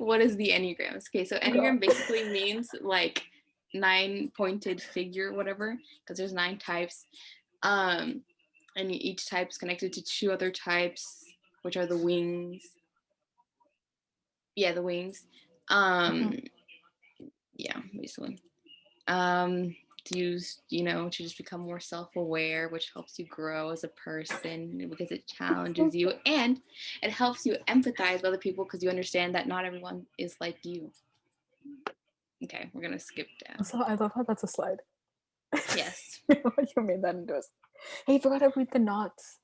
what is the Enneagram? Okay, so Enneagram basically means like 9-pointed figure, whatever, because there's 9 types. And each type is connected to 2 other types, which are the wings. Yeah, the wings. Yeah, basically. To use, to just become more self-aware, which helps you grow as a person because it challenges you, and it helps you empathize with other people because you understand that not everyone is like you. Okay, we're gonna skip down. So I love how that's a slide. Yes. You made that into a... Hey, you forgot to read the knots.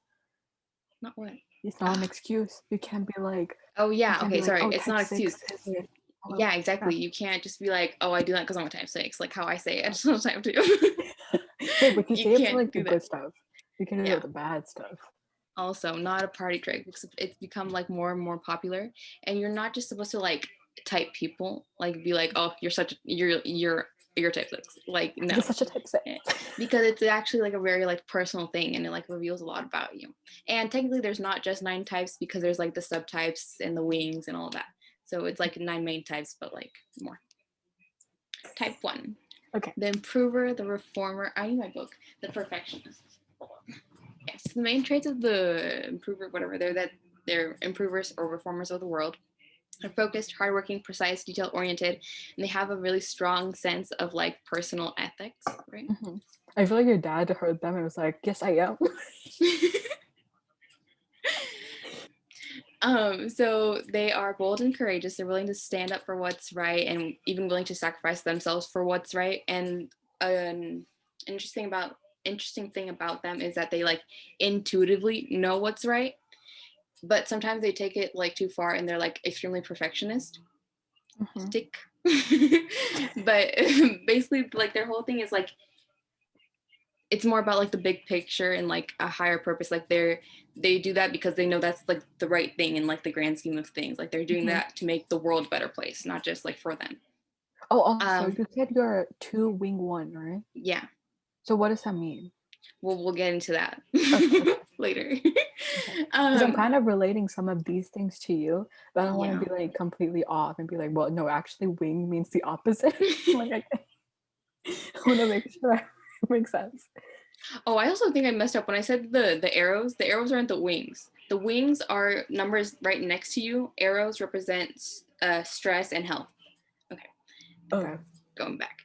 Not what? It's not an excuse. You can't be like... Oh yeah, okay, sorry. It's not an excuse. Hello. Yeah, exactly. You can't just be like, oh, I do that because I'm a type 6, like how I say it. I just don't have time to. Hey, but you say it for can't like do the that. good stuff. You can do the bad stuff. Also, not a party trick because it's become like more and more popular, and you're not just supposed to like type people, like be like, oh, you're type 6. Like, no. You're such a type 6. Because it's actually like a very like personal thing, and it like reveals a lot about you. And technically there's not just 9 types because there's like the subtypes and the wings and all that. So it's like 9 main types, but like more. Type 1. Okay. The improver, the reformer. I need my book. The perfectionist. Yes, the main traits of the improver, whatever, they're improvers or reformers of the world. They're focused, hardworking, precise, detail-oriented, and they have a really strong sense of like personal ethics, right? Mm-hmm. I feel like your dad heard them and was like, yes, I am. So they are bold and courageous. They're willing to stand up for what's right and even willing to sacrifice themselves for what's right. And an interesting thing about them is that they like intuitively know what's right, but sometimes they take it like too far and they're like extremely perfectionist. Stick. But basically like their whole thing is like it's more about like the big picture and like a higher purpose. Like they do that because they know that's like the right thing in like the grand scheme of things. Like they're doing that to make the world a better place, not just like for them. Oh, also, you said you're 2 wing 1, right? Yeah. So what does that mean? Well, we'll get into that later. Because I'm kind of relating some of these things to you, but I don't want to be like completely off and be like, well, no, actually wing means the opposite. Like I want to make sure that makes sense. Oh, I also think I messed up when I said the arrows. The arrows aren't the wings. The wings are numbers right next to you. Arrows represent stress and health. Okay. Going back.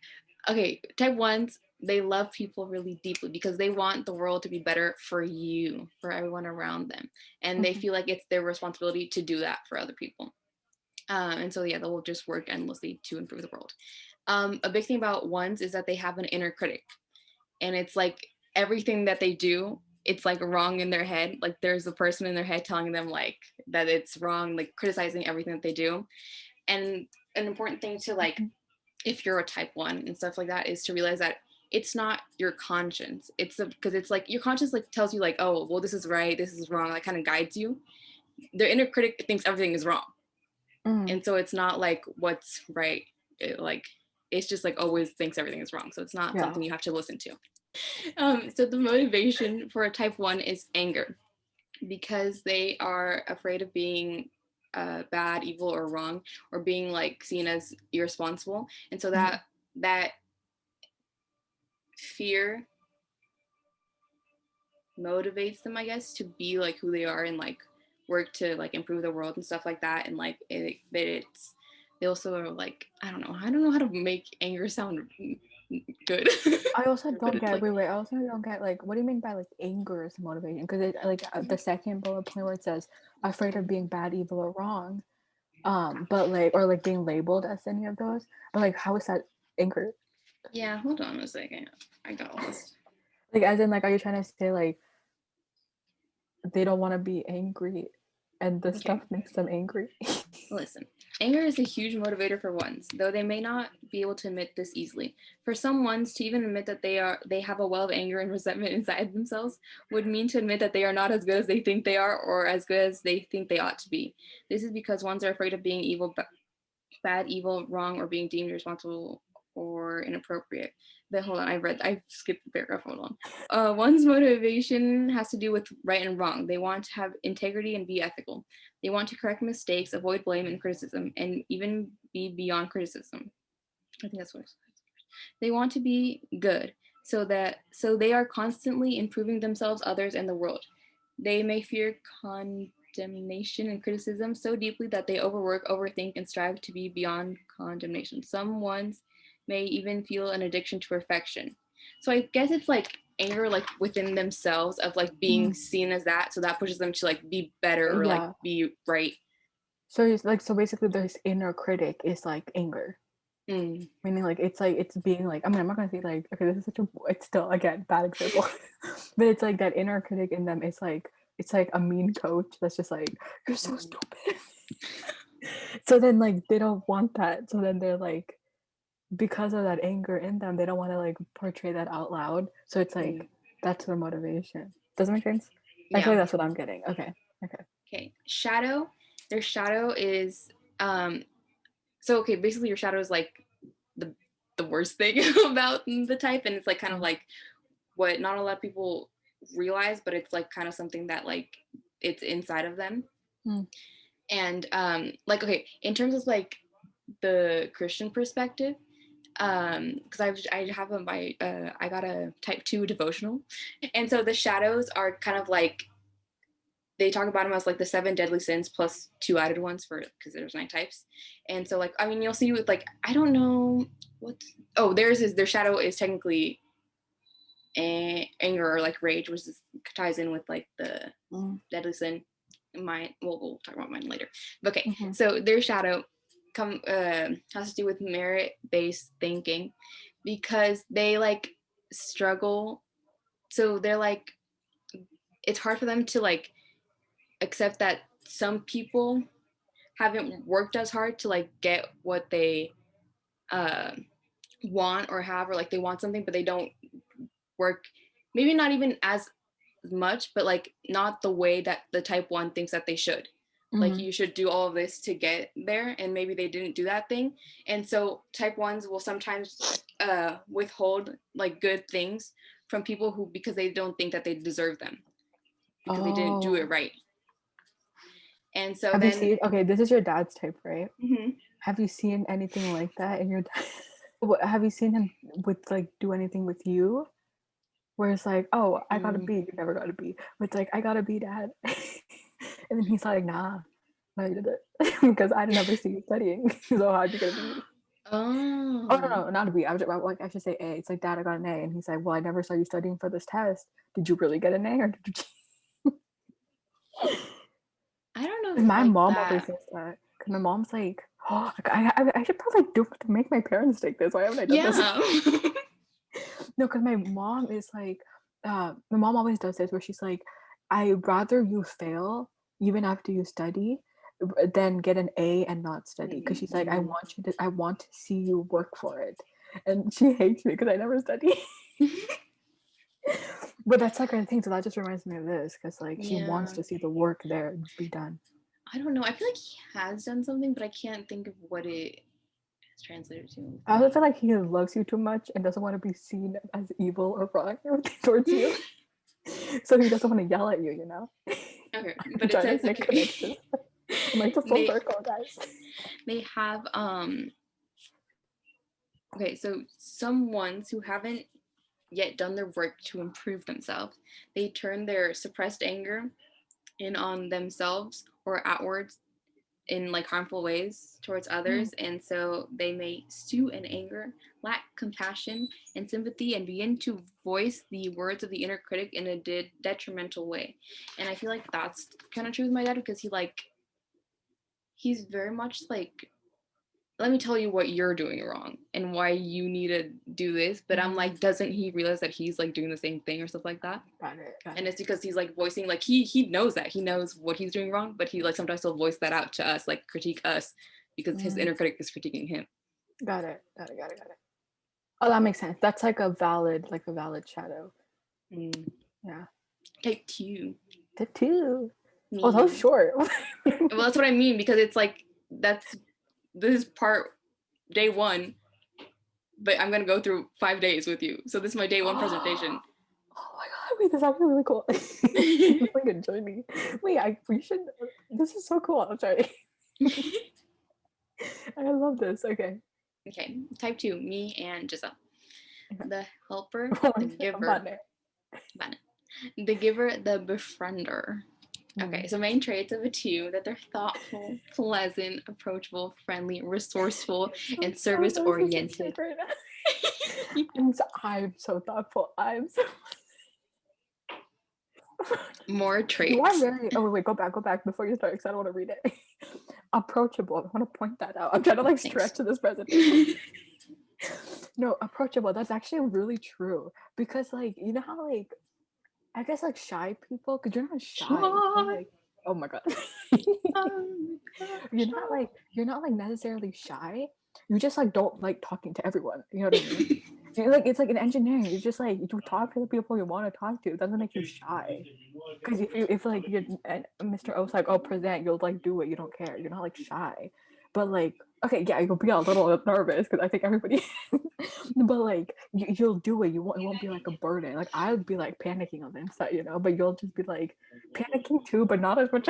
Okay, type 1s, they love people really deeply because they want the world to be better for you, for everyone around them. And they feel like it's their responsibility to do that for other people. And so, yeah, they'll just work endlessly to improve the world. A big thing about 1s is that they have an inner critic. And it's like everything that they do, it's like wrong in their head. Like there's a person in their head telling them like that it's wrong, like criticizing everything that they do. And an important thing to like, if you're a type 1 and stuff like that, is to realize that it's not your conscience. It's because it's like your conscience like tells you like, oh, well, this is right, this is wrong, like kind of guides you. Their inner critic thinks everything is wrong. And so it's not like what's right. It's just like always thinks everything is wrong. So it's not something you have to listen to. So the motivation for a type 1 is anger, because they are afraid of being bad, evil, or wrong, or being like seen as irresponsible. And so that fear motivates them, I guess, to be like who they are and like work to like improve the world and stuff like that. And like they also are like, I don't know how to make anger sound good. I also don't get I also don't get like, what do you mean by like anger is motivation? Because it like the second bullet point where it says afraid of being bad, evil, or wrong, but like, or like being labeled as any of those, but like how is that anger? Yeah, hold on a second, I got lost. Like as in like, are you trying to say like they don't want to be angry and the stuff makes them angry? Listen, anger is a huge motivator for 1s, though they may not be able to admit this easily. For some 1s, to even admit that they have a well of anger and resentment inside themselves would mean to admit that they are not as good as they think they are, or as good as they think they ought to be. This is because 1s are afraid of being evil, bad, evil, wrong, or being deemed responsible or inappropriate. Hold on, I skipped the paragraph, hold on. One's motivation has to do with right and wrong. They want to have integrity and be ethical. They want to correct mistakes, avoid blame and criticism, and even be beyond criticism. I think that's what it says. They want to be good, so they are constantly improving themselves, others, and the world. They may fear condemnation and criticism so deeply that they overwork, overthink, and strive to be beyond condemnation. Some ones may even feel an addiction to perfection. So I guess it's like anger like within themselves of like being seen as that, so that pushes them to like be better or like be right. So it's like, so basically this inner critic is like anger. Meaning like it's being like, I mean, I'm not gonna say like, okay, this is such a, it's still again bad example, but it's like that inner critic in them is like, it's like a mean coach that's just like, you're so stupid. So then like they don't want that, so then they're like, because of that anger in them, they don't want to like portray that out loud, so it's like that's their motivation. Does that make sense? I feel like that's what I'm getting. Okay. Shadow, their shadow is so okay, basically your shadow is like the worst thing about the type, and it's like kind of like what not a lot of people realize, but it's like kind of something that like it's inside of them. And like, okay, in terms of like the Christian perspective, because I have I got a type 2 devotional, and so the shadows are kind of like, they talk about them as like the 7 deadly sins plus 2 added ones for, because there's 9 types. And so like, I mean, you'll see with like, I don't know their shadow is technically anger or like rage, which ties in with like the deadly sin. We'll talk about mine later. Okay, so their shadow has to do with merit-based thinking, because they like struggle. So they're like, it's hard for them to like accept that some people haven't worked as hard to like get what they want or have, or like they want something but they don't work, maybe not even as much, but like not the way that the type 1 thinks that they should. Like you should do all of this to get there, and maybe they didn't do that thing. And so type 1s will sometimes withhold like good things from people who, because they don't think that they deserve them, because they didn't do it right. And so have you seen, okay, this is your dad's type, right? Have you seen anything like that in your dad? Have you seen him with like do anything with you where it's like, oh, I got a B, you never got a B, but it's like, I got a B, Dad. And then he's like, nah, no, you did it. Because I never see you studying. So how'd you get a B? Oh no, not a B. I should say A. It's like, Dad, I got an A. And he's like, well, I never saw you studying for this test. Did you really get an A, or did you? I don't know. My mom always says that, because my mom's like, oh, I should probably do it to make my parents take this. Why haven't I done this? No, because my mom is like, my mom always does this, where she's like, I'd rather you fail even after you study than get an A and not study, because she's like, I want to see you work for it. And she hates me because I never study. But that's like her thing, so that just reminds me of this, because like she wants to see the work there be done. I don't know, I feel like he has done something, but I can't think of what it is translated to. I also feel like he loves you too much and doesn't want to be seen as evil or wrong towards you. So he doesn't want to yell at you, you know? Okay, but it says, okay. I'm like the full circle, guys. They have okay, so some ones who haven't yet done their work to improve themselves, they turn their suppressed anger in on themselves or outwards in like harmful ways towards others. And so they may stew in anger, lack compassion and sympathy, and begin to voice the words of the inner critic in a detrimental way. And I feel like that's kind of true with my dad, because he's very much like, let me tell you what you're doing wrong and why you need to do this. But I'm like, doesn't he realize that he's like doing the same thing or stuff like that? Got it. And it's because he's like voicing, like he knows that, he knows what he's doing wrong, but he like sometimes he'll voice that out to us, like critique us, because his inner critic is critiquing him. Got it. Oh, that makes sense. That's like a valid shadow. Yeah. Type 2. Oh, that was short. Well, that's what I mean, because it's like, this is part day 1, but I'm gonna go through 5 days with you. So this is my day 1 presentation. Oh my god, wait, this is actually really cool. It's like a journey. Wait, we should, this is so cool. I'm sorry. I love this. Okay. Okay, type 2, me and Giselle. Okay. The helper, the giver. Vane. The giver, the befriender. Okay, so main traits of a 2 that they're thoughtful, pleasant, approachable, friendly, resourceful, and service-oriented. Right I'm so thoughtful. I'm so more traits. You are very. Oh wait, go back before you start because I don't want to read it. Approachable. I want to point that out. I'm trying to like stretch to this presentation. No, approachable. That's actually really true because like you know how like I guess like shy people because you're not shy. You're like, oh my god. You're not like necessarily shy. You just like don't like talking to everyone. You know what I mean? Like it's like in engineering, you just like you talk to the people you want to talk to. It doesn't make you shy. Because if like you're Mr. O's like, oh, present, you'll like do it. You don't care. You're not like shy. But like, okay, yeah, you'll be a little nervous because I think everybody. But like, you'll do it. It won't be like a burden. Like I would be like panicking on the inside, you know. But you'll just be like panicking too, but not as much.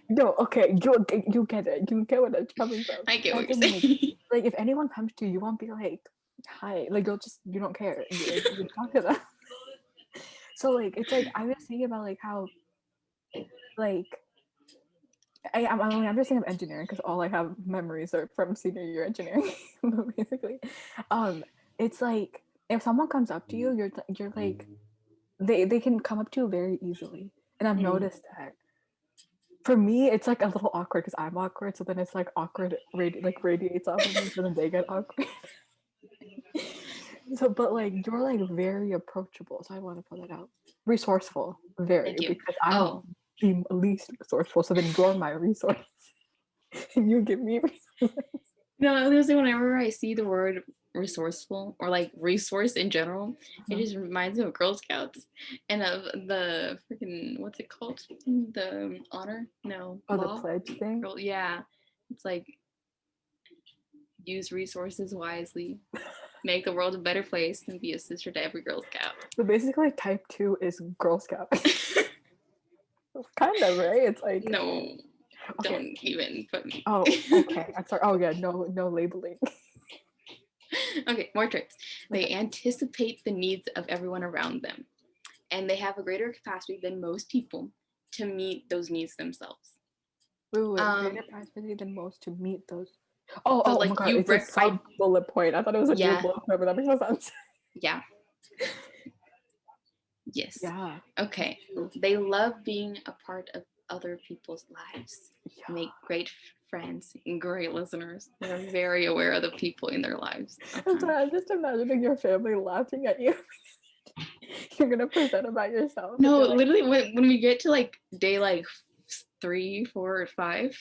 No, okay, you get it. You get what I'm coming from. I get what you're saying. Like if anyone comes to you, you won't be like, hi. Like you don't care. You talk to them. So like it's like I was thinking about like how like I'm just thinking of engineering because all I have memories are from senior year engineering. Basically, it's like if someone comes up to you, you're like they can come up to you very easily, and I've noticed that. For me, it's like a little awkward because I'm awkward, so then it's like awkward radiates off of me, so then they get awkward. So, but like you're like very approachable, so I want to put that out. Resourceful, very, because I'm the least resourceful. So then you're my resource, and you give me resources. No, there's whenever I see the word resourceful or like resource in general, it just reminds me of Girl Scouts and of the freaking what's it called? The honor? No. Oh, law? The pledge thing? Yeah. It's like use resources wisely, make the world a better place, and be a sister to every Girl Scout. So basically type 2 is Girl Scout. Kind of, right? It's like no. Okay. Don't even put me. Oh, okay. I'm sorry. Oh yeah, no labeling. Okay, more traits. They anticipate the needs of everyone around them, and they have a greater capacity than most people to meet those needs themselves. Greater capacity than most to meet those. Oh like my god! It's a sub bullet point. I thought it was a new bullet point, but that makes no sense. Yeah. Yes. Yeah. Okay. They love being a part of other people's lives. Yeah. Make great friends and great listeners. They're very aware of the people in their lives. Okay. I'm sorry, I'm just imagining your family laughing at you. You're gonna present about yourself. No, literally when we get to like day like 3, 4, or 5,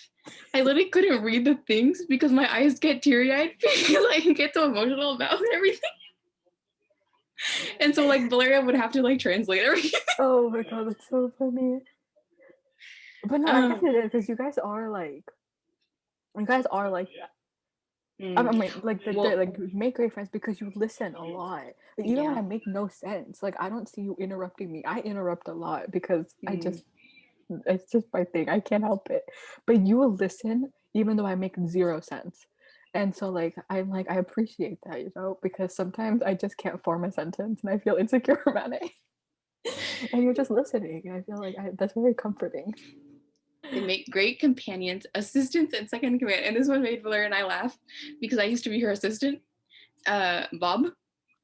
I literally couldn't read the things because my eyes get teary-eyed because I get so emotional about everything. And so like Valeria would have to like translate everything. Oh my god, that's so funny. But no, I guess it is because you guys are like that. I mean, like like you make great friends because you listen a lot. Like, even when I make no sense, like I don't see you interrupting me. I interrupt a lot because it's just my thing. I can't help it. But you will listen even though I make 0 sense. And so like I'm like I appreciate that, you know, because sometimes I just can't form a sentence and I feel insecure about it. And you're just listening, and I feel like that's very comforting. They make great companions, assistants, and second command. And this one made Valeria and I laugh because I used to be her assistant, Bob,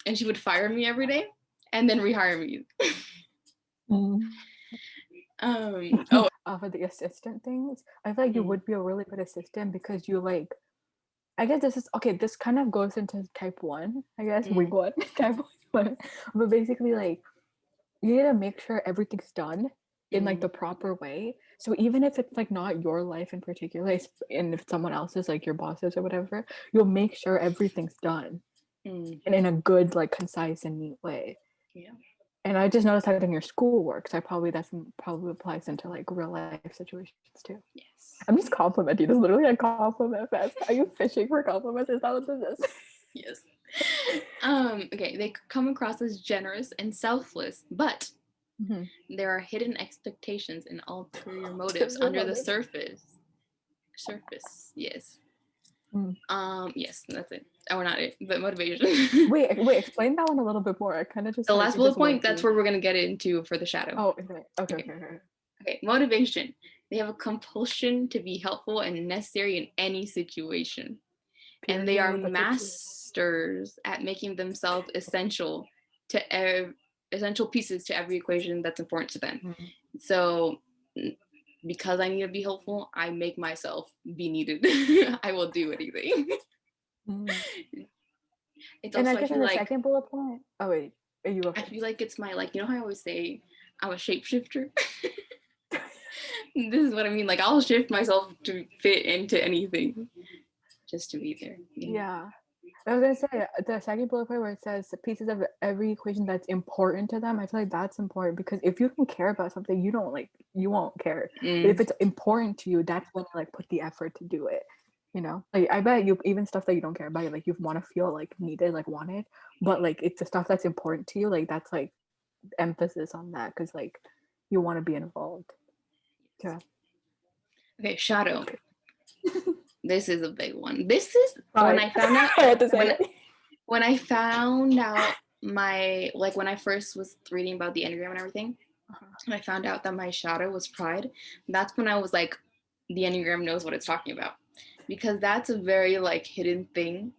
and she would fire me every day and then rehire me. For the assistant things, I feel like you would be a really good assistant because you like. I guess this is okay. This kind of goes into type 1. I guess week 1, type 1. But basically, like you need to make sure everything's done in like the proper way. So even if it's like not your life in particular, and if someone else's, like your bosses or whatever, you'll make sure everything's done and in a good, like concise and neat way. Yeah. And I just noticed that in your schoolwork, so that probably applies into like real life situations too. Yes. I'm just complimenting. This is literally a compliment fest. Are you fishing for compliments? Is that what this is? Yes. Okay, they come across as generous and selfless, but there are hidden expectations and ulterior motives under the surface. Yes. Yes, that's it. Or not it, but motivation. wait, explain that one a little bit more. I kind of just the last bullet point, that's where we're gonna get into for the shadow. Oh, okay. Okay, motivation. They have a compulsion to be helpful and necessary in any situation. Period. And they are masters at making themselves essential pieces to every equation that's important to them. So because I need to be helpful, I make myself be needed. I will do anything. It's also, and I guess in the second bullet point, oh wait, are you I feel like it's my, like, you know how I always say I'm a shapeshifter? This is what I mean. Like, I'll shift myself to fit into anything just to be there. Yeah. I was gonna say the second bullet point where it says pieces of every equation that's important to them. I feel like that's important because if you don't care about something, you won't care. But if it's important to you, that's when you like put the effort to do it. You know, like I bet you even stuff that you don't care about, like you want to feel like needed, like wanted, but like it's the stuff that's important to you, like that's like emphasis on that because like you want to be involved. Yeah. Okay, shadow. This is a big one. This is when I found out when I found out my, like when I first was reading about the Enneagram and everything, and I found out that my shadow was pride. That's when I was like, the Enneagram knows what it's talking about, because that's a very like hidden thing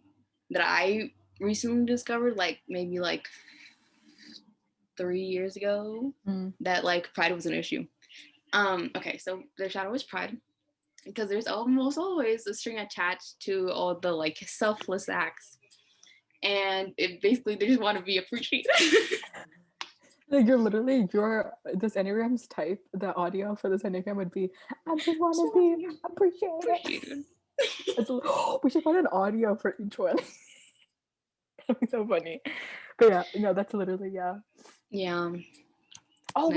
that I recently discovered, like maybe like 3 years ago, that like pride was an issue. Okay, so their shadow was pride, because there's almost always a string attached to all the like selfless acts, and it basically they just want to be appreciated. Like this Enneagram's type, the audio for this Enneagram would be, I just want to be appreciated. We should find an audio for each one. That'd be so funny. But yeah, that's literally Yeah. Oh,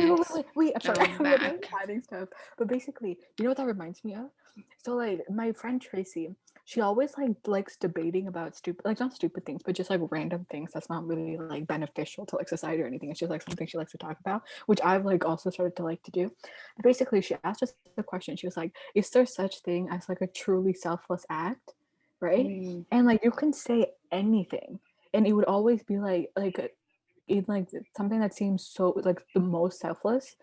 wait. I'm sorry. I'm adding stuff. But basically, you know what that reminds me of? So, like, my friend Tracy, she always, like, likes debating about not stupid things, but just, like, random things that's not really, like, beneficial to, like, society or anything. It's just, like, something she likes to talk about, which I've, like, also started to like to do. But basically, she asked us the question. She was like, is there such thing as, like, a truly selfless act? Right? And, like, you can say anything. And it would always be, like in like something that seems so like the most selfless,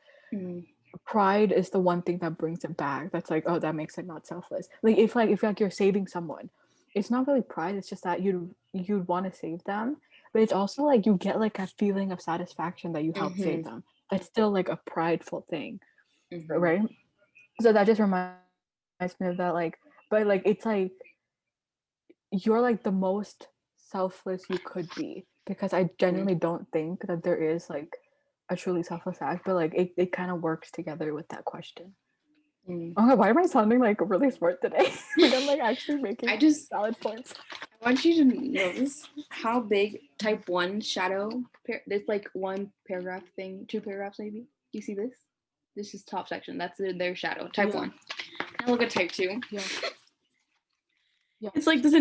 pride is the one thing that brings it back. That's like, oh, that makes it not selfless. Like if you're saving someone, it's not really pride, it's just that you'd want to save them, but it's also like you get like a feeling of satisfaction that you helped save them. That's still like a prideful thing, right? So that just reminds me of that, like, but like it's like you're like the most selfless you could be, because I genuinely don't think that there is like a truly selfless act, but like it kind of works together with that question. Oh, why am I sounding like really smart today? Like I'm like actually making valid points. I want you to notice how big type 1 shadow, there's like one paragraph thing, 2 paragraphs maybe. Do you see this? This is top section. That's their shadow, type 1. Now look at type 2. Yeah. It's like this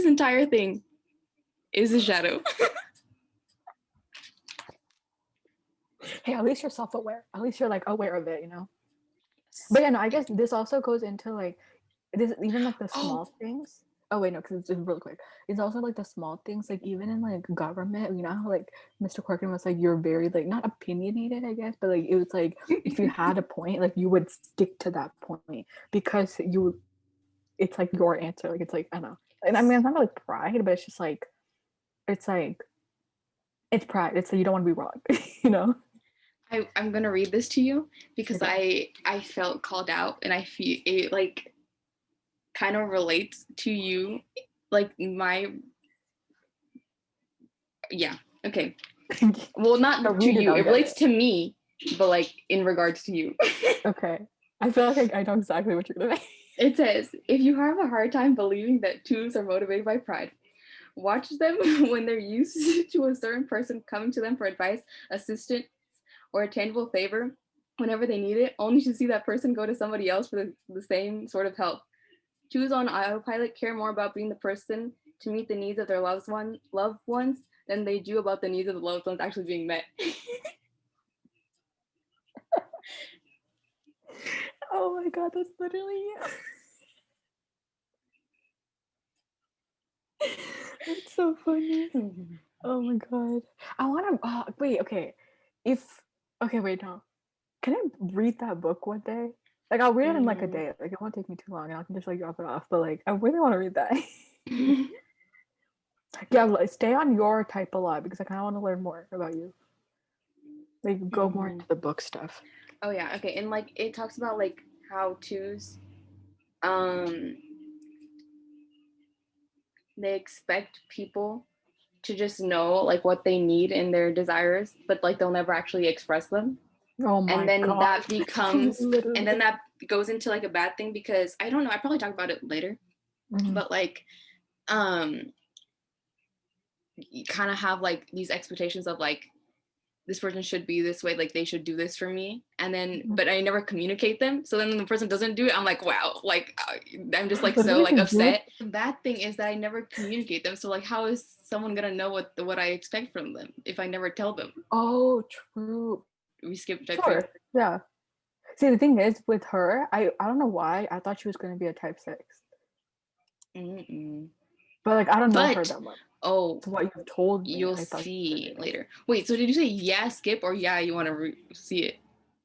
entire thing is a shadow. Hey, at least you're self-aware. At least you're like aware of it, you know? But yeah, no, I guess this also goes into like this, even like the small things. Oh wait, no, because it's just real quick. It's also like the small things, like even in like government, you know how like Mr. Corkin was like, you're very like not opinionated, I guess, but like it was like if you had a point, like you would stick to that point because it's like your answer. Like it's like, I don't know. And I mean, it's not like pride, but it's just like it's pride. It's like you don't want to be wrong, you know? I'm gonna read this to you because I felt called out, and I feel it like kind of relates to you, like okay. Well, not to you. It relates to me, but like in regards to you. Okay. I feel like I know exactly what you're gonna say. It says, if you have a hard time believing that 2s are motivated by pride, watch them when they're used to a certain person coming to them for advice, assistance, or a tangible favor whenever they need it, only to see that person go to somebody else for the same sort of help. Twos on autopilot care more about being the person to meet the needs of their loved ones than they do about the needs of the loved ones actually being met. Oh my god, that's literally that's so funny. Oh my god. I want to wait, okay. Wait, no. Can I read that book one day? Like, I'll read it in like a day. Like, it won't take me too long and I can just like drop it off. But like, I really want to read that. Yeah, like, stay on your type a lot because I kind of want to learn more about you. Like, go more into the book stuff. Oh yeah, okay. And like, it talks about like how twos, they expect people to just know like what they need and their desires, but like they'll never actually express them. Oh my and then god. that becomes and then that goes into like a bad thing because I don't know, I probably talk about it later, but like you kind of have like these expectations of like this person should be this way, like they should do this for me, and then but I never communicate them, so then when the person doesn't do it, I'm like, wow, like I'm just like so like upset. The bad thing is that I never communicate them, so like how is someone gonna know what I expect from them if I never tell them? Oh, true. We skip type Sure. 6. Yeah. See, the thing is with her, I don't know why I thought she was going to be a type 6. But like, I don't know her that much. Oh, so what you've told me, you'll see later. Wait, so did you say yeah, skip, or yeah, you want to see it?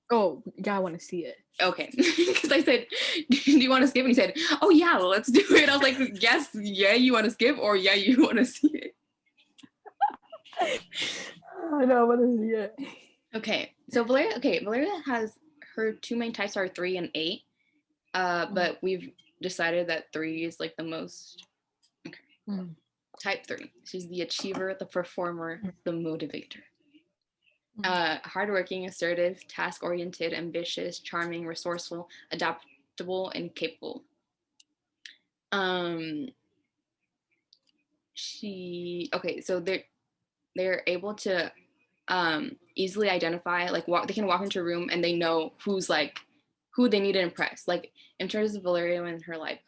Oh, yeah, I want to see it. Okay, because I said, do you want to skip? And you said, oh yeah, let's do it. I was like, yes, yeah, you want to skip, or yeah, you want to see it. I know, I want to see it. Okay, so Valeria has her two main types are 3 and 8, but we've decided that 3 is like the most. Okay. Type 3. She's the achiever, the performer, the motivator. Hardworking, assertive, task-oriented, ambitious, charming, resourceful, adaptable, and capable. So they're able to easily identify, like they can walk into a room and they know who they need to impress. Like in terms of Valeria and her like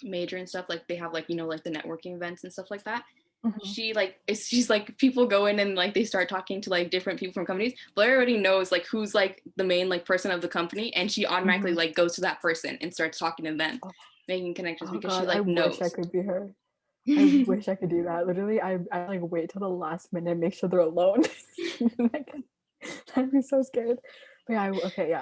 major and stuff, like they have like, like the networking events and stuff like that. She's like people go in and like they start talking to like different people from companies. Blair already knows like who's like the main like person of the company, and she automatically like goes to that person and starts talking to them, making connections because she like knows. I wish I could be her. I wish I could do that. Literally, I like wait till the last minute, make sure they're alone. I'd be so scared. But yeah, okay.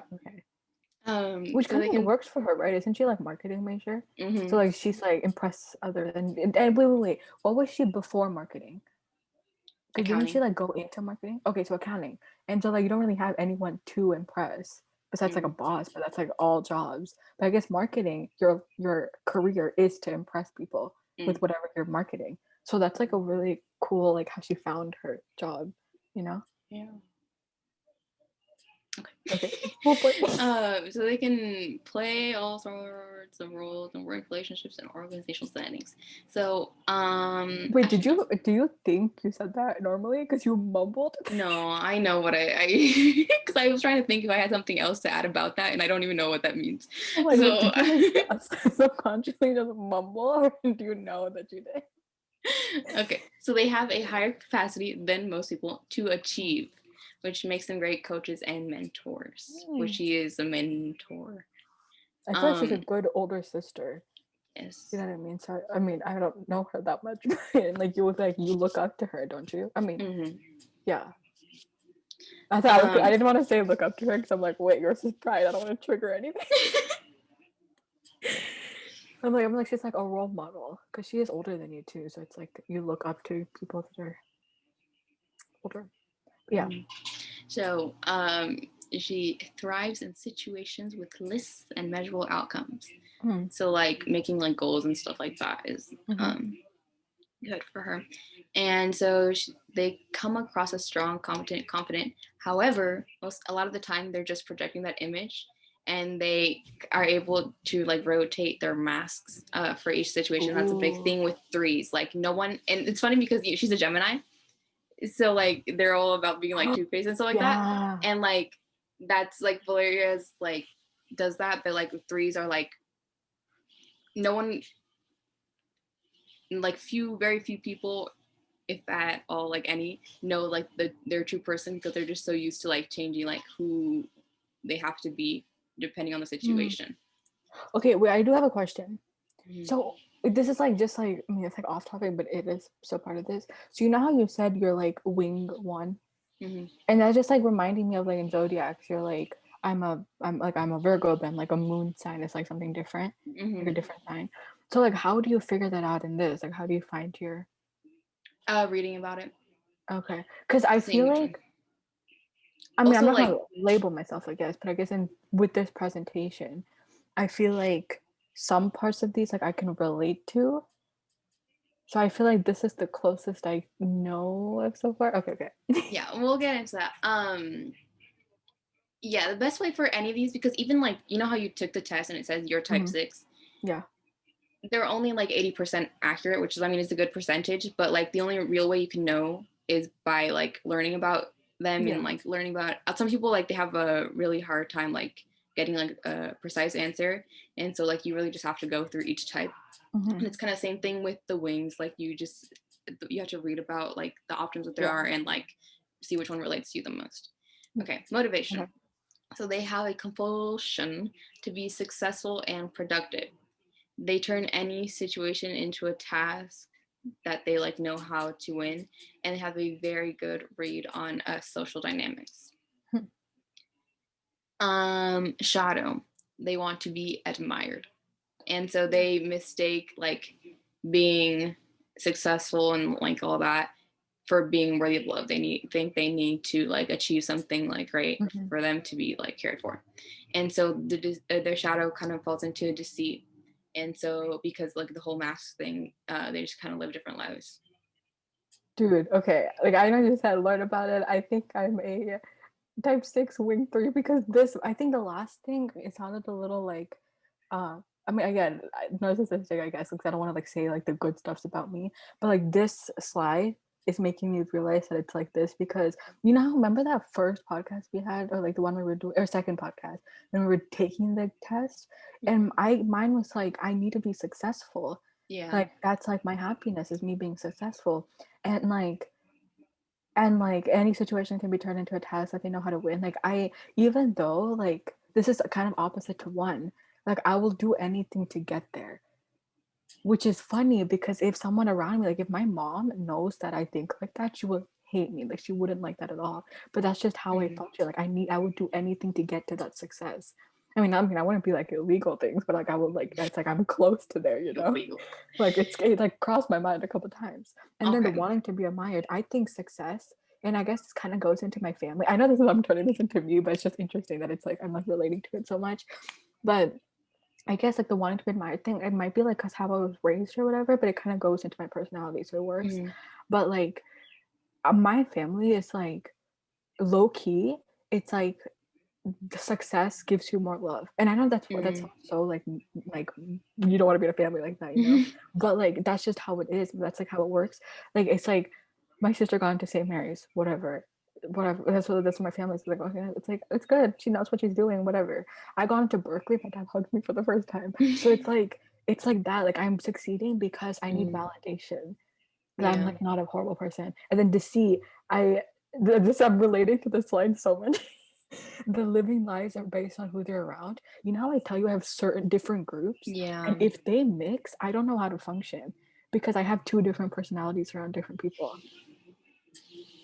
Which kind of works for her, right? Isn't she like marketing major? So like she's like impress others. And wait. What was she before marketing? Because didn't she like go into marketing? Okay, so accounting. And so like you don't really have anyone to impress besides like a boss, but that's like all jobs. But I guess marketing, your career is to impress people with whatever you're marketing. So that's like a really cool like how she found her job, you know? Yeah. Okay. So they can play all sorts of roles and work relationships and organizational settings. So wait, do you think you said that normally because you mumbled? No, I know what I because I was trying to think if I had something else to add about that, and I don't even know what that means. Oh my God, did you like subconsciously just mumble, or do you know that you did? Okay, so they have a higher capacity than most people to achieve, which makes them great coaches and mentors, which she is a mentor. I feel like she's a good older sister. Yes. You know what I mean? So I mean, I don't know her that much, but like you look up to her, don't you? I mean, yeah. I thought I didn't want to say look up to her because I'm like, wait, yours is pride. I don't want to trigger anything. I'm like, she's like a role model because she is older than you too. So it's like you look up to people that are older. Yeah. So she thrives in situations with lists and measurable outcomes. So like making like goals and stuff like that is good for her. And so they come across as strong, competent, confident. However, a lot of the time they're just projecting that image, and they are able to like rotate their masks for each situation. That's a big thing with 3s. Like no one, and it's funny because she's a Gemini, so like they're all about being like two-faced and stuff like that. And like that's like Valeria's like does that, but like 3s are like no one, like very few people, if at all, like any, know like their true person, because they're just so used to like changing like who they have to be depending on the situation. Okay, wait, I do have a question. So this is like just like, I mean, it's like off topic, but it is still part of this. So you know how you said you're like wing one, and that's just like reminding me of like in zodiacs, you're like I'm a Virgo, but I'm like a moon sign is like something different, like a different sign. So like, how do you figure that out in this? Like, how do you find your reading about it? Okay, because I feel like, I mean, also, I'm not gonna label myself, I guess, but I guess with this presentation, I feel like some parts of these like I can relate to. So I feel like this is the closest I know of so far. Okay. Yeah, we'll get into that. Yeah, the best way for any of these, because even like, you know how you took the test and it says you're type 6? Yeah. They're only like 80% accurate, which is, I mean, it's a good percentage, but like the only real way you can know is by like learning about them and like learning about some people, like they have a really hard time like getting like a precise answer, and so like you really just have to go through each type. And it's kind of same thing with the wings, like you have to read about like the options that there are and like see which one relates to you the most. Okay, motivation. So they have a compulsion to be successful and productive. They turn any situation into a task that they like know how to win, and they have a very good read on social dynamics. Shadow. They want to be admired, and so they mistake like being successful and like all that for being worthy of love. They think they need to like achieve something like great for them to be like cared for, and so their shadow kind of falls into deceit. And so because like the whole mask thing, they just kind of live different lives. Dude, okay, like I know you said learn about it. I think I'm a type 6 wing 3, because this, I think the last thing, it sounded a little like I mean, again, narcissistic, I guess, because I don't want to like say like the good stuffs about me, but like this slide is making me realize that it's like this, because you know, remember that first podcast we had, or like the one we were doing, or second podcast, when we were taking the test, and mine was like, I need to be successful. Yeah. Like that's like my happiness is me being successful, and like any situation can be turned into a task that they know how to win. Like even though like this is kind of opposite to one, like I will do anything to get there, which is funny because if someone around me, like if my mom knows that I think like that, she will hate me. Like she wouldn't like that at all. But that's just how I function. Like I would do anything to get to that success. I mean, I wouldn't be like illegal things, but like I would, like it's like I'm close to there, you know. Illegal. Like it like crossed my mind a couple times. And then the wanting to be admired, I think success, and I guess this kind of goes into my family. I know I'm turning this into me, but it's just interesting that it's like I'm like relating to it so much. But I guess like the wanting to be admired thing, it might be like because how I was raised or whatever, but it kind of goes into my personality, so it works. But like my family is like low key. It's like the success gives you more love, and I know that's so like you don't want to be in a family like that, you know. But like that's just how it is. That's like how it works. Like it's like my sister got into St. Mary's, whatever. That's what my family's like. Okay, it's like it's good. She knows what she's doing. Whatever. I got into Berkeley. My dad hugged me for the first time. So it's like that. Like I'm succeeding because I need validation. That I'm like not a horrible person. And then to see, I'm relating to this line so much. The living lives are based on who they're around. You know how I tell you I have certain different groups? Yeah. And if they mix, I don't know how to function because I have two different personalities around different people.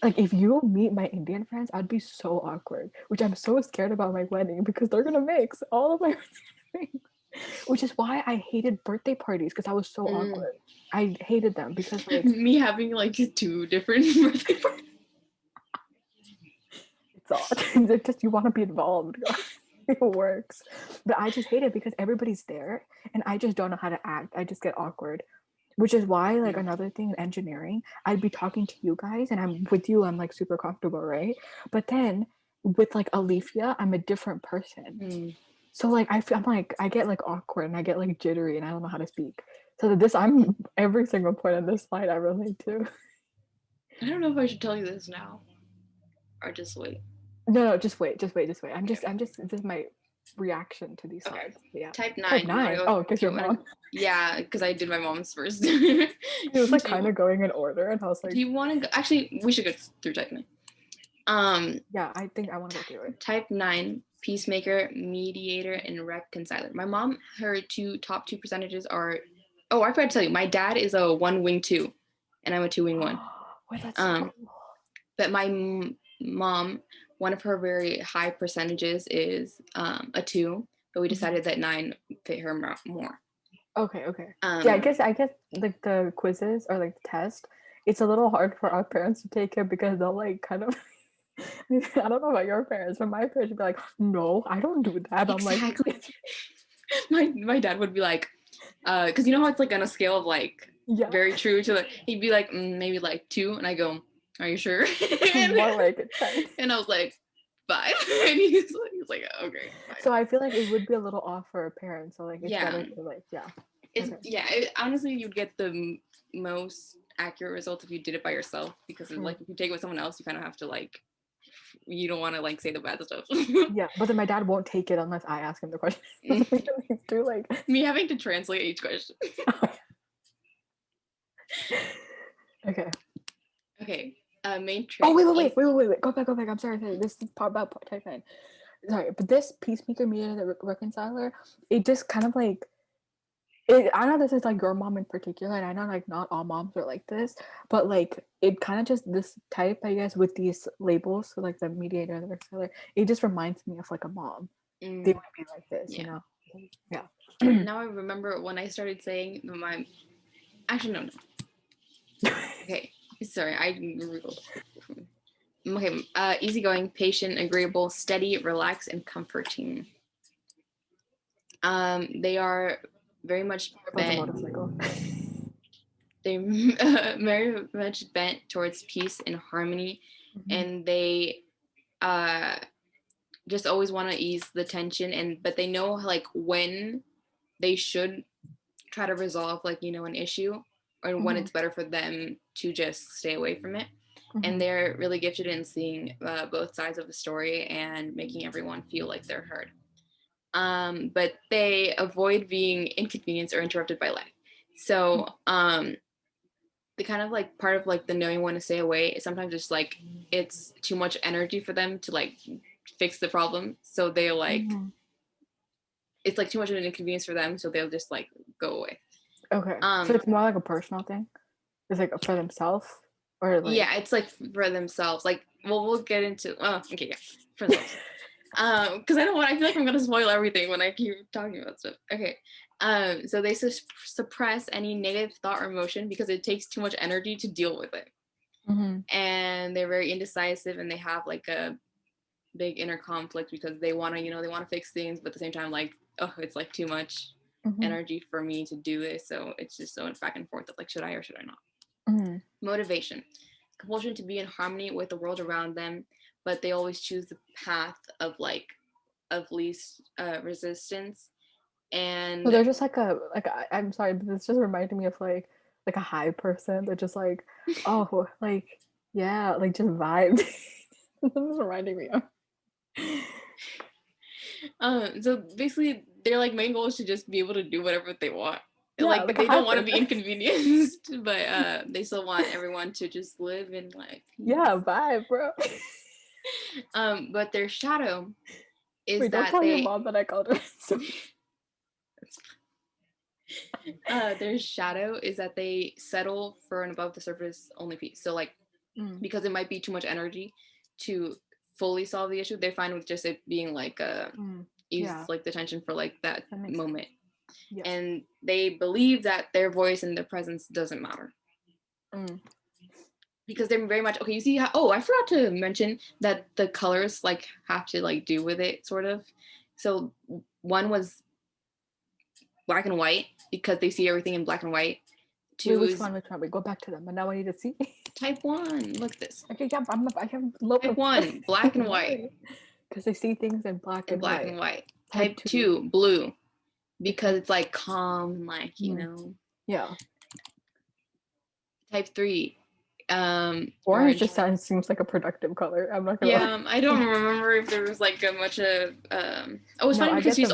Like if you meet my Indian friends, I'd be so awkward, which I'm so scared about my wedding because they're gonna mix. All of my friends, which is why I hated birthday parties because I was so awkward. I hated them because like me having like two different birthday parties. It's odd. It's just you want to be involved. It works. But I just hate it because everybody's there and I just don't know how to act. I just get awkward. Which is why, like, another thing in engineering, I'd be talking to you guys and I'm with you, I'm like super comfortable, right? But then with like Alethea, I'm a different person. So like I'm like I get like awkward and I get like jittery and I don't know how to speak. So this I'm every single point on this slide I relate to. I don't know if I should tell you this now or just wait. No, just wait. I'm just this is my reaction to these sides. Yeah. Type 9. Type 9. Oh, because your mom. Yeah, because I did my mom's first. It was like kind of going in order, and I was like, do you want to go? Actually, we should go through type 9. Yeah, I think I want to go through it. Type 9, Peacemaker, Mediator, and Reconciler. My mom, her top two percentages are. Oh, I forgot to tell you, my dad is a 1 wing 2, and I'm a 2 wing 1. Wait, that's so cool. But my mom, one of her very high percentages is a 2, but we decided that 9 fit her more. Okay. Yeah, I guess like the quizzes or like the test, it's a little hard for our parents to take it because they'll like kind of. I don't know about your parents, but my parents would be like, "No, I don't do that." Exactly. I'm like, my dad would be like, because you know how it's like on a scale of like very true to like, he'd be like maybe like 2, and I go, "Are you sure?" More like 10. And I was like 5, and he's like, "Okay." 5. So I feel like it would be a little off for a parent. So like it's better to like honestly, you'd get the most accurate result if you did it by yourself, because like if you take it with someone else, you kind of have to like. You don't want to like say the bad stuff. Yeah, but then my dad won't take it unless I ask him the question. Do like me having to translate each question. Okay. Main trick. Oh wait. Go back. I'm sorry. This is part about type 9. Sorry, but this Peacemaker, Mediator, Reconciler, it just kind of like. I know this is like your mom in particular, and I know like not all moms are like this, but like it kind of just this type, I guess, with these labels, so like the Mediator and the Reconciler, it just reminds me of like a mom. They might be like this, you know? Yeah. Now I remember when I started saying my. Actually, no. Okay, sorry, I googled. Okay, easygoing, patient, agreeable, steady, relaxed, and comforting. They are very much bent. They're very much bent towards peace and harmony, and they just always want to ease the tension, but they know like when they should try to resolve like an issue, or when it's better for them to just stay away from it. And they're really gifted in seeing both sides of the story and making everyone feel like they're heard. But they avoid being inconvenienced or interrupted by life. So the kind of like part of like the knowing when to stay away is sometimes just like it's too much energy for them to like fix the problem. So they like it's like too much of an inconvenience for them, so they'll just like go away. Okay. So it's more like a personal thing? It's like for themselves? Or like... Yeah, it's like for themselves. Like, well, we'll get into for themselves. Because I feel like I'm gonna spoil everything when I keep talking about stuff. Okay. So they suppress any negative thought or emotion because it takes too much energy to deal with it. And they're very indecisive, and they have like a big inner conflict because they want to fix things, but at the same time, like, oh, it's like too much energy for me to do this. So it's just so back and forth of like, should I or should I not? Motivation, compulsion to be in harmony with the world around them, but they always choose the path of least resistance. And so they're just like I'm sorry, but this just reminded me of like a high person. They're just like, oh, like, yeah, like just vibe. This is reminding me of. So basically their like main goal is to just be able to do whatever they want. Like they don't want to be inconvenienced, but they still want everyone to just live in life. Yeah, vibe, bro. But their shadow is Wait, that don't tell your mom that I called her. Their shadow is that they settle for an above the surface only peace. So like because it might be too much energy to fully solve the issue, they're fine with just it being like ease like the tension for like that moment. Yeah. And they believe that their voice and their presence doesn't matter. Because they're very much okay. You see how I forgot to mention that the colors like have to like do with it sort of. So one was black and white because they see everything in black and white. Wait, which one? We go back to them, but now I need to see. Type 1. Look at this. Okay, yeah, I have low. Type 1, black and white. Because they see things in black and white. Type 2, blue. Because it's like calm, like, you know. Yeah. Type 3, Orange just seems like a productive color. I'm not gonna lie. I don't remember if there was like a much of it's funny because she's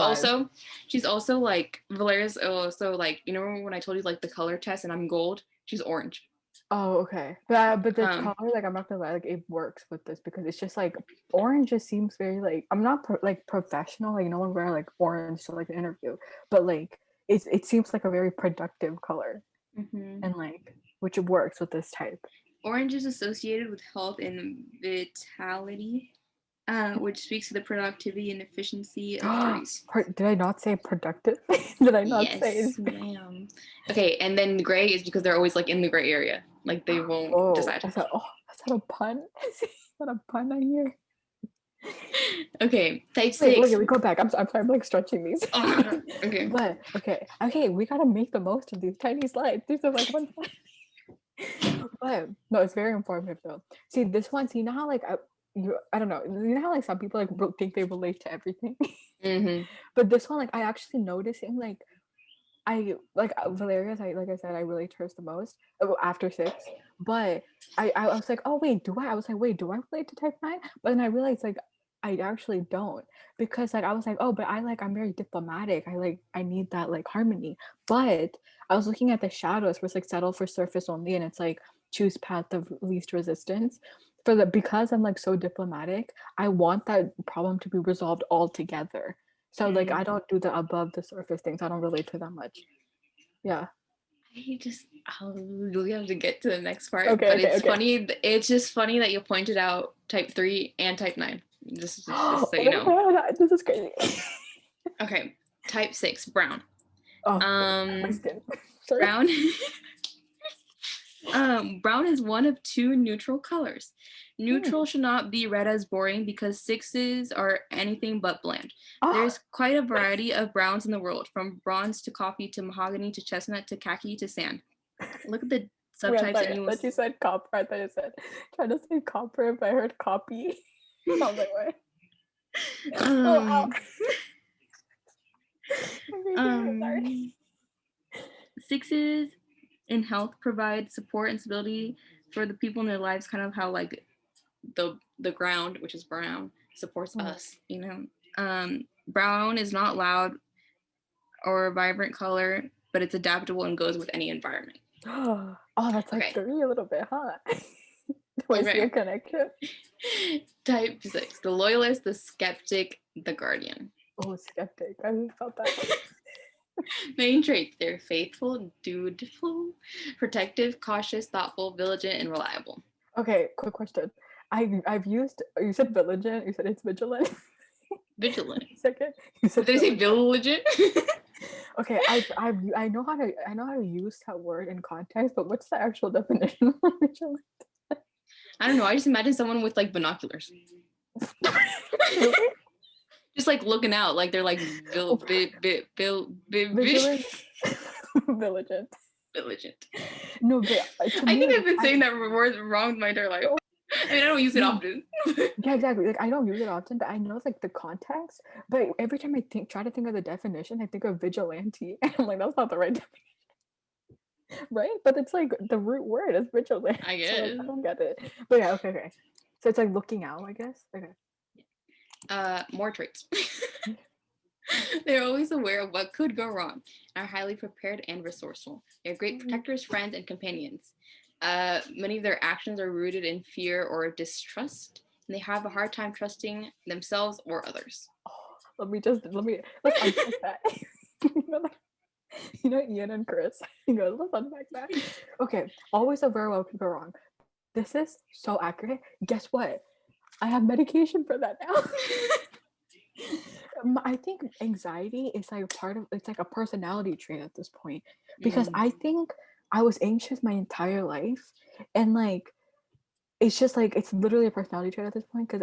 also like Valeria's also like, you know when I told you like the color test and I'm gold, she's orange. Oh, okay. But the color, like, I'm not gonna lie, like, it works with this because it's just like orange just seems very like, I'm not like professional, like no one wear like orange to like an interview, but like it seems like a very productive color, and like which works with this type. Orange is associated with health and vitality, which speaks to the productivity and efficiency of threes. Did I not say productive? Did I not say? Yes, ma'am. Okay, and then gray is because they're always like in the gray area, like they won't decide. Is that a pun? Is that a pun I hear? Okay, type 6. Wait, we go back. I'm sorry, I'm like stretching these. Okay. But okay, we gotta make the most of these tiny slides. These are like one slide. But no, it's very informative though. See, this one, you know how like I don't know, you know how like some people like think they relate to everything. But this one, like I actually noticing like I like Valeria's. Like I said, I relate to her the most after 6. But I was like, oh wait, do I? I was like, wait, do I relate to type 9? But then I realized like I actually don't, because like I was like, oh, but I'm very diplomatic. I need that like harmony. But I was looking at the shadows where it's like settle for surface only, and it's like choose path of least resistance. Because I'm like so diplomatic, I want that problem to be resolved altogether. So like I don't do the above the surface things. I don't relate to that much. Yeah. We have to get to the next part. Funny. It's just funny that you pointed out type 3 and type 9. Just so you know. God, this is crazy. Okay, type 6, brown. My skin. Sorry. Brown. Brown is one of 2 neutral colors. Neutral should not be read as boring because 6s are anything but bland. There's quite a variety of browns in the world, from bronze to coffee to mahogany to chestnut to khaki to sand. Look at the subtypes and you will... you said copper. I thought you said trying to say copper, but I heard copy. Not that way. Sorry. 6s in health provide support and stability for the people in their lives, kind of how like the ground, which is brown, supports us, you know. Brown is not loud or a vibrant color, but it's adaptable and goes with any environment. Oh, that's like 3 a little bit, huh? Do I see a connection? Type 6, the Loyalist, the Skeptic, the Guardian. Oh, Skeptic. I felt that. Main traits: they're faithful, dutiful, protective, cautious, thoughtful, vigilant, and reliable. Okay, quick question. I've used, you said vigilant, you said it's vigilant. Vigilant. Second, you said did they say vigilant? Okay, I know how to use that word in context, but what's the actual definition of vigilant? I don't know. I just imagine someone with like binoculars. Just like looking out, like they're like vigilant. No, but I think I've been saying that word wrong my entire life. I mean, I don't use it often. Yeah, exactly. Like I don't use it often, but I know like the context. But every time I try to think of the definition, I think of vigilante, and I'm like, that's not the right definition, right? But it's like the root word is vigilant. I guess. So, like, I don't get it. But yeah, okay. So it's like looking out, I guess. Okay. More traits. They're always aware of what could go wrong, are highly prepared and resourceful. They're great protectors, friends, and companions. Many of their actions are rooted in fear or distrust, and they have a hard time trusting themselves or others. Let's unpack that. You know, Ian and Chris. Let's unpack that. Okay, always aware of what could go wrong. This is so accurate. Guess what? I have medication for that now. I think anxiety is like it's like a personality trait at this point, because I think I was anxious my entire life, and like it's just like it's literally a personality trait at this point, because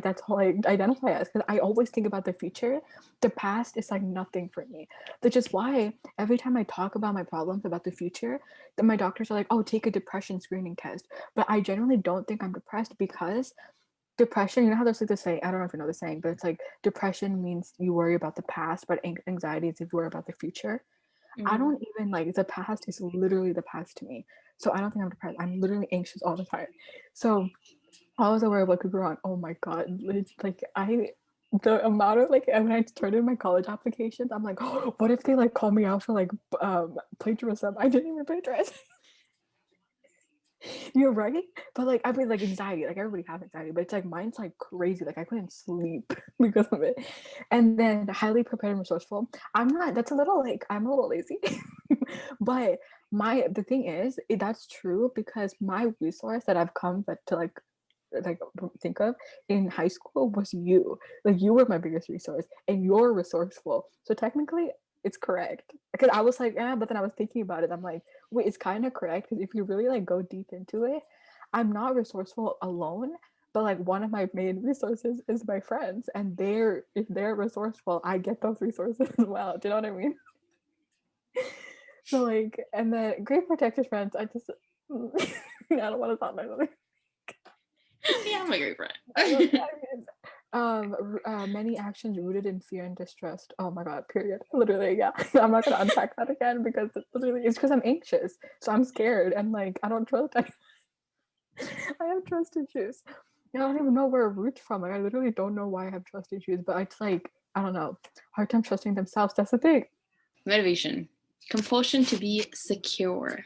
that's all I identify as, because I always think about the future. The past is like nothing for me, which is why every time I talk about my problems about the future, then my doctors are like, oh, take a depression screening test. But I generally don't think I'm depressed, because depression, you know how there's like the saying, I don't know if you know the saying, but it's like depression means you worry about the past, but anxiety is if you worry about the future. I don't even like, the past is literally the past to me. So I don't think I'm depressed. I'm literally anxious all the time. So I was aware of what could go wrong. Oh my god, like the amount of like when I turned in my college applications, I'm like, oh, what if they like call me out for like plagiarism? I didn't even plagiarize. You're right, but like I mean, like anxiety, like everybody has anxiety, but it's like mine's like crazy. Like I couldn't sleep because of it. And then highly prepared and resourceful. I'm not. That's a little like I'm a little lazy, but the thing is, that's true because my resource that I've come to like think of in high school was you. Like you were my biggest resource, and you're resourceful. So technically, it's correct because I was like, yeah, but then I was thinking about it. I'm like, wait, it's kind of correct because if you really like go deep into it, I'm not resourceful alone, but like one of my main resources is my friends, and if they're resourceful, I get those resources as well. Do you know what I mean? So like, and then great protected friends. I just I don't want to talk about it. Yeah, I'm a great friend. Many actions rooted in fear and distrust. Oh my god, period. Literally, yeah. I'm not gonna unpack that again because it's because I'm anxious. So I'm scared and like I don't trust I have trust issues. I don't even know where it roots from. Like I literally don't know why I have trust issues, but it's like, I don't know, hard time trusting themselves. That's the thing. Motivation. Compulsion to be secure.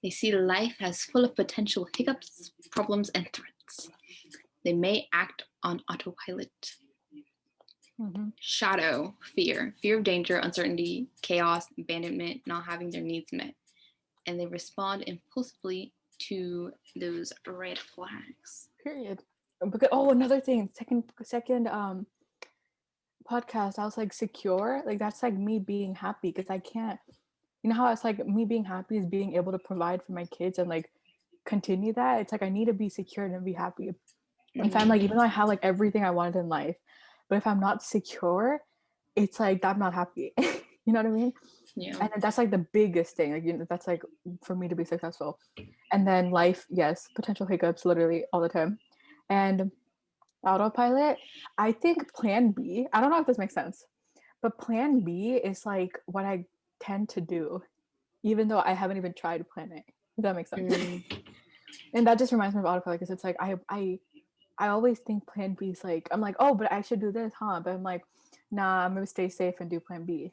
They see life as full of potential hiccups, problems, and threats. They may act on autopilot. Mm-hmm. Shadow, fear of danger, uncertainty, chaos, abandonment, not having their needs met. And they respond impulsively to those red flags. Period. Because, another thing, second podcast, I was like secure. Like that's like me being happy because I can't. You know how it's like me being happy is being able to provide for my kids and like continue that. It's like I need to be secure and be happy. If I'm like, even though I have like everything I wanted in life, but if I'm not secure, it's like I'm not happy. You know what I mean? Yeah. And that's like the biggest thing. Like that's like for me to be successful. And then life, yes, potential hiccups literally all the time. And autopilot, I think plan B, I don't know if this makes sense, but plan B is like what I tend to do, even though I haven't even tried plan A. If that makes sense. And that just reminds me of autopilot because it's like I always think plan B is like, I'm like, oh, but I should do this, huh? But I'm like, nah, I'm gonna stay safe and do plan B.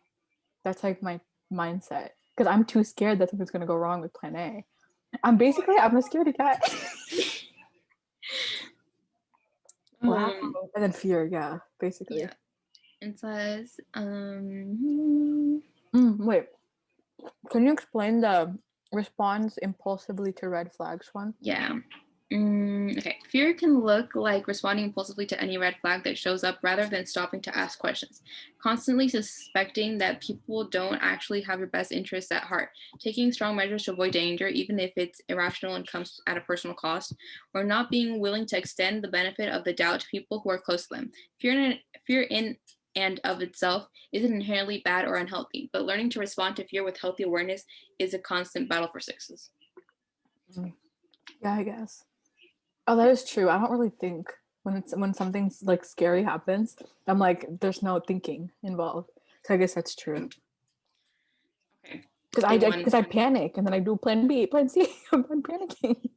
That's like my mindset because I'm too scared that something's gonna go wrong with plan A. I'm a scaredy cat. Wow. And then fear, yeah, basically. Yeah. It says, wait. Can you explain the responds impulsively to red flags one? Yeah. Okay. Fear can look like responding impulsively to any red flag that shows up rather than stopping to ask questions. Constantly suspecting that people don't actually have your best interests at heart. Taking strong measures to avoid danger, even if it's irrational and comes at a personal cost. Or not being willing to extend the benefit of the doubt to people who are close to them. Fear in and of itself isn't inherently bad or unhealthy, but learning to respond to fear with healthy awareness is a constant battle for sixes. Yeah, I guess. Oh, that is true. I don't really think when something's like scary happens, I'm like, there's no thinking involved. So I guess that's true. Okay. Because I panic and then I do plan B, plan C. I'm panicking.